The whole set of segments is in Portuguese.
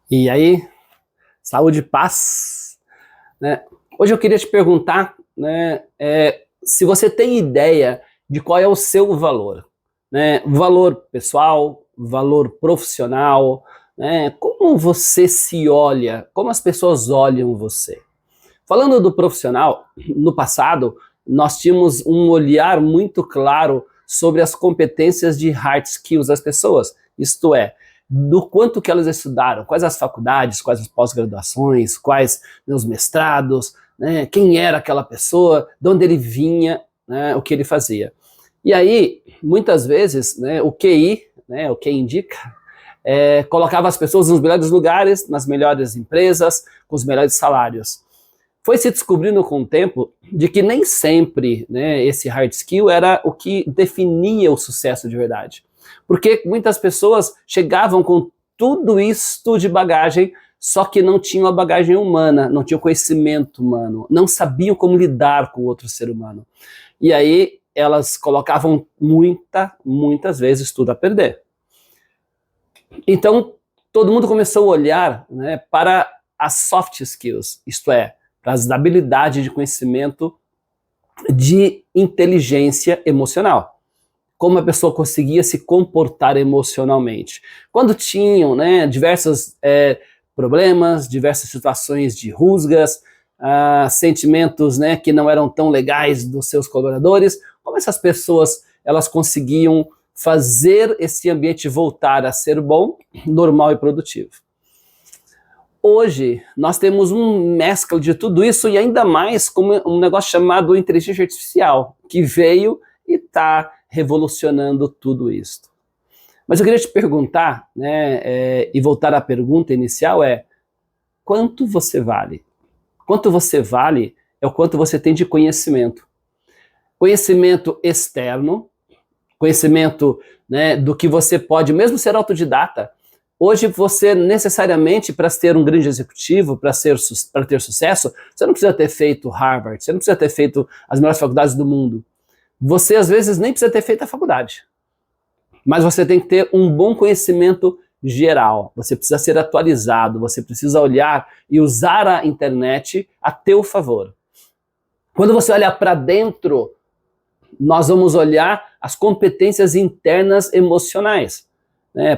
E aí, saúde e paz, né? Hoje eu queria te perguntar, né, se você tem ideia de qual é o seu valor, né? Valor pessoal, valor profissional, né? Como você se olha, como as pessoas olham você. Falando do profissional, no passado, nós tínhamos um olhar muito claro sobre as competências de hard skills das pessoas, isto é, do quanto que elas estudaram, quais as faculdades, quais as pós-graduações, quais os mestrados, né, quem era aquela pessoa, de onde ele vinha, né, o que ele fazia. E aí, muitas vezes, né, o QI, né, o que indica, colocava as pessoas nos melhores lugares, nas melhores empresas, com os melhores salários. Foi se descobrindo com o tempo de que nem sempre, né, esse hard skill era o que definia o sucesso de verdade. Porque muitas pessoas chegavam com tudo isto de bagagem, só que não tinham a bagagem humana, não tinham conhecimento humano, não sabiam como lidar com outro ser humano. E aí elas colocavam muitas vezes tudo a perder. Então todo mundo começou a olhar, né, para as soft skills, isto é, para as habilidades de conhecimento de inteligência emocional. Como a pessoa conseguia se comportar emocionalmente. Quando tinham, né, diversos problemas, diversas situações de rusgas, sentimentos, né, que não eram tão legais dos seus colaboradores, como essas pessoas elas conseguiam fazer esse ambiente voltar a ser bom, normal e produtivo. Hoje, nós temos um mescla de tudo isso e ainda mais com um negócio chamado inteligência artificial, que veio e está revolucionando tudo isso. Mas eu queria te perguntar, né, e voltar à pergunta inicial quanto você vale? Quanto você vale é o quanto você tem de conhecimento. Conhecimento externo, conhecimento, né, do que você pode, mesmo ser autodidata. Hoje você necessariamente, para ser um grande executivo, para ter sucesso, você não precisa ter feito Harvard, você não precisa ter feito as melhores faculdades do mundo. Você às vezes nem precisa ter feito a faculdade. Mas você tem que ter um bom conhecimento geral. Você precisa ser atualizado, você precisa olhar e usar a internet a teu favor. Quando você olha para dentro, nós vamos olhar as competências internas emocionais.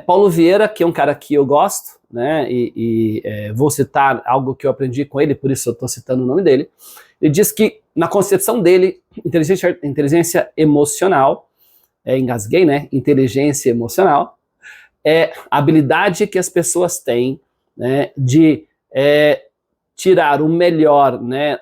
Paulo Vieira, que é um cara que eu gosto, né, vou citar algo que eu aprendi com ele, por isso eu estou citando o nome dele. Ele diz que, na concepção dele, inteligência emocional, engasguei, né? Inteligência emocional é a habilidade que as pessoas têm, né, de tirar o melhor, né,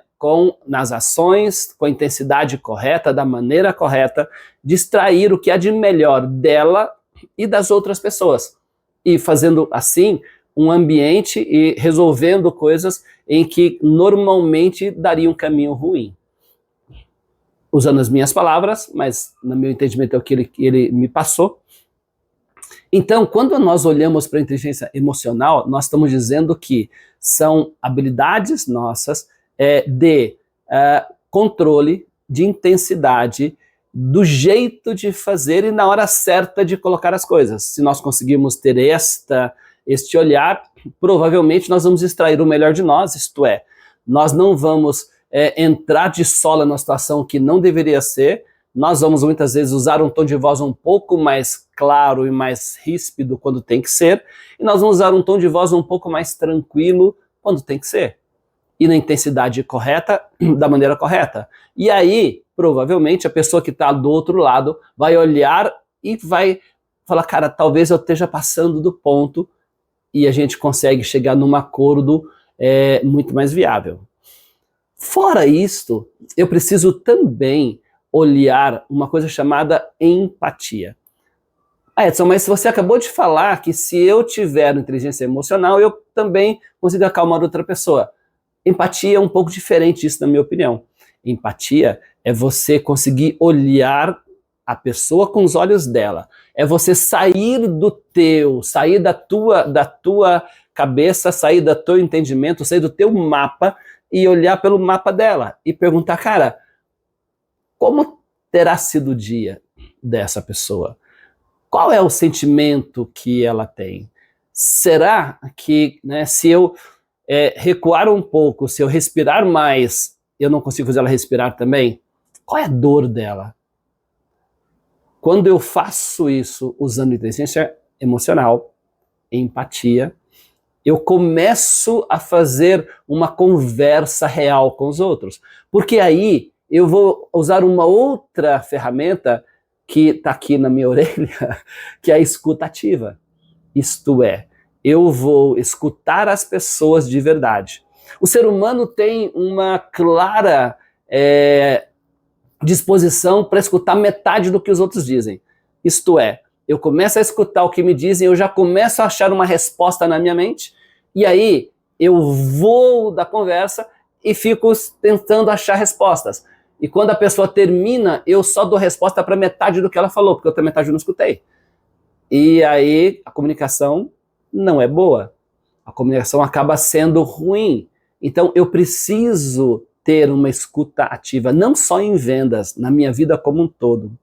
nas ações, com a intensidade correta, da maneira correta, de extrair o que há de melhor dela e das outras pessoas. E fazendo assim um ambiente e resolvendo coisas em que normalmente daria um caminho ruim. Usando as minhas palavras, mas no meu entendimento é o que ele me passou. Então, quando nós olhamos para a inteligência emocional, nós estamos dizendo que são habilidades nossas de controle, de intensidade, do jeito de fazer e na hora certa de colocar as coisas. Se nós conseguirmos ter este olhar, provavelmente nós vamos extrair o melhor de nós, isto é, nós não vamos entrar de sola numa situação que não deveria ser, nós vamos muitas vezes usar um tom de voz um pouco mais claro e mais ríspido quando tem que ser, e nós vamos usar um tom de voz um pouco mais tranquilo quando tem que ser. E na intensidade correta, da maneira correta. E aí, provavelmente, a pessoa que está do outro lado vai olhar e vai falar, cara, talvez eu esteja passando do ponto, e a gente consegue chegar num acordo muito mais viável. Fora isto, eu preciso também olhar uma coisa chamada empatia. Edson, mas você acabou de falar que se eu tiver inteligência emocional, eu também consigo acalmar outra pessoa. Empatia é um pouco diferente disso, na minha opinião. Empatia é você conseguir olhar a pessoa com os olhos dela. É você sair da tua cabeça, sair do teu entendimento, sair do teu mapa e olhar pelo mapa dela e perguntar, cara, como terá sido o dia dessa pessoa? Qual é o sentimento que ela tem? será que, né, se eu recuar um pouco, se eu respirar mais, eu não consigo fazer ela respirar também? Qual é a dor dela? Quando eu faço isso usando inteligência emocional, empatia, eu começo a fazer uma conversa real com os outros. Porque aí eu vou usar uma outra ferramenta que está aqui na minha orelha, que é a escuta ativa. Isto é, eu vou escutar as pessoas de verdade. O ser humano tem uma clara disposição para escutar metade do que os outros dizem. Isto é, eu começo a escutar o que me dizem, eu já começo a achar uma resposta na minha mente, e aí eu vou da conversa e fico tentando achar respostas. E quando a pessoa termina, eu só dou resposta para metade do que ela falou, porque outra metade eu não escutei. E aí a comunicação não é boa. A comunicação acaba sendo ruim. Então eu preciso ter uma escuta ativa, não só em vendas, na minha vida como um todo.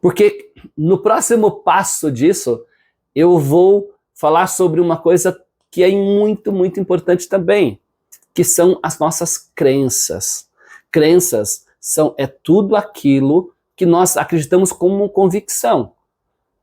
Porque no próximo passo disso, eu vou falar sobre uma coisa que é muito, muito importante também, que são as nossas crenças. Crenças é tudo aquilo que nós acreditamos como convicção.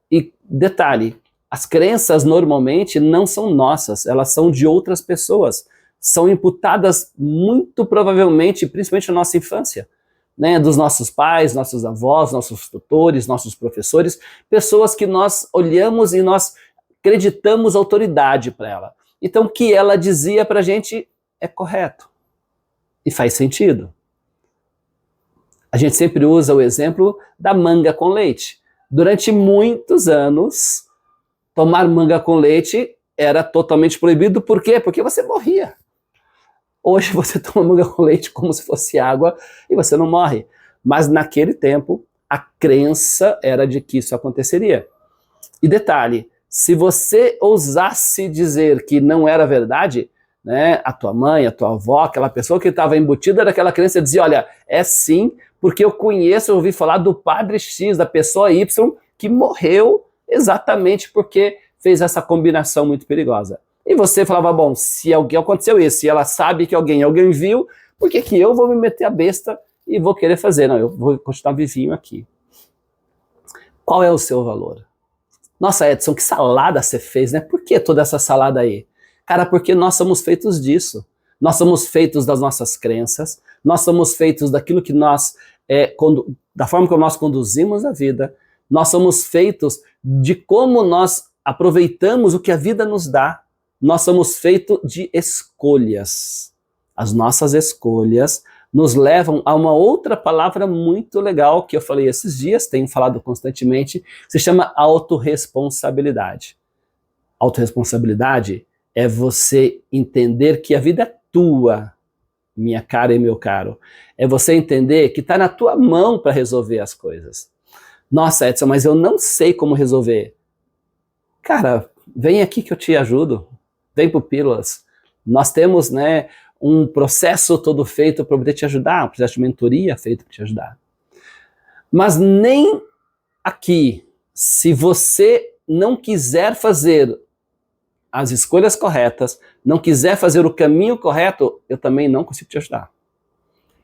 E detalhe, as crenças normalmente não são nossas, elas são de outras pessoas. São imputadas muito provavelmente, principalmente na nossa infância, né, dos nossos pais, nossos avós, nossos tutores, nossos professores, pessoas que nós olhamos e nós acreditamos autoridade para ela. Então o que ela dizia para a gente é correto e faz sentido. A gente sempre usa o exemplo da manga com leite. Durante muitos anos, tomar manga com leite era totalmente proibido. Por quê? Porque você morria. Hoje você toma manga com leite como se fosse água e você não morre. Mas naquele tempo, a crença era de que isso aconteceria. E detalhe, se você ousasse dizer que não era verdade, né, a tua mãe, a tua avó, aquela pessoa que estava embutida daquela crença dizia, olha, é sim, porque eu conheço, eu ouvi falar do padre X, da pessoa Y, que morreu exatamente porque fez essa combinação muito perigosa. E você falava, bom, se alguém aconteceu isso, se ela sabe que alguém viu, por que que eu vou me meter a besta e vou querer fazer? Não, eu vou continuar vivinho aqui. Qual é o seu valor? Nossa, Edson, que salada você fez, né? Por que toda essa salada aí? Cara, porque nós somos feitos disso. Nós somos feitos das nossas crenças, nós somos feitos daquilo que nós, da forma como nós conduzimos a vida, nós somos feitos de como nós aproveitamos o que a vida nos dá. Nós somos feitos de escolhas. As nossas escolhas nos levam a uma outra palavra muito legal que eu falei esses dias, tenho falado constantemente, se chama autorresponsabilidade. Autorresponsabilidade é você entender que a vida é tua, minha cara e meu caro. É você entender que está na tua mão para resolver as coisas. Nossa, Edson, mas eu não sei como resolver. Cara, vem aqui que eu te ajudo. Vem pro Pílulas. Nós temos, né, um processo todo feito para poder te ajudar, um processo de mentoria feito para te ajudar. Mas nem aqui, se você não quiser fazer as escolhas corretas, não quiser fazer o caminho correto, eu também não consigo te ajudar.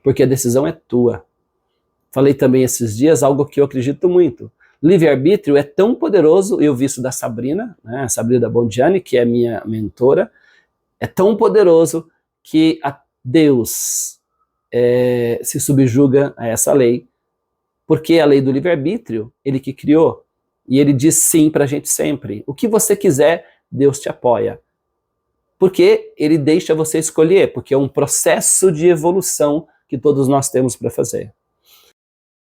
Porque a decisão é tua. Falei também esses dias algo que eu acredito muito. Livre-arbítrio é tão poderoso, eu vi isso da Sabrina, né, a Sabrina Bongianni, que é minha mentora, é tão poderoso que Deus se subjuga a essa lei, porque a lei do livre-arbítrio, ele que criou, e ele diz sim pra gente sempre. O que você quiser, Deus te apoia. Porque ele deixa você escolher, porque é um processo de evolução que todos nós temos para fazer.